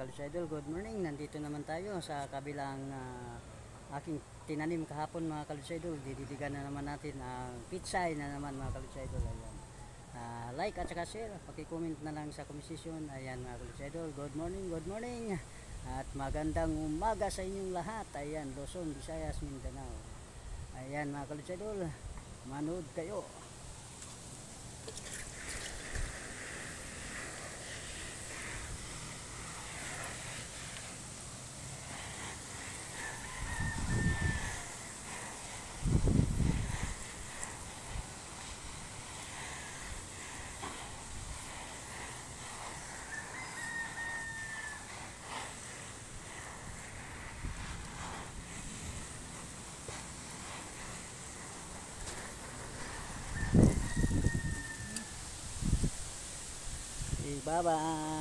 Kalutsa Idol, good morning. Nandito naman tayo sa kabilang aking tinanim kahapon mga Kalutsa Idol. Didiligan na naman natin ang pitsay na naman mga Kalutsa Idol. Ayan. Like at saka share, paki-comment na lang sa komisisyon. Ayan mga Kalutsa Idol, good morning, good morning. At magandang umaga sa inyong lahat. Ayan, Luzon, Visayas, Mindanao. Ayan mga Kalutsa Idol, manood kayo. Bye-bye.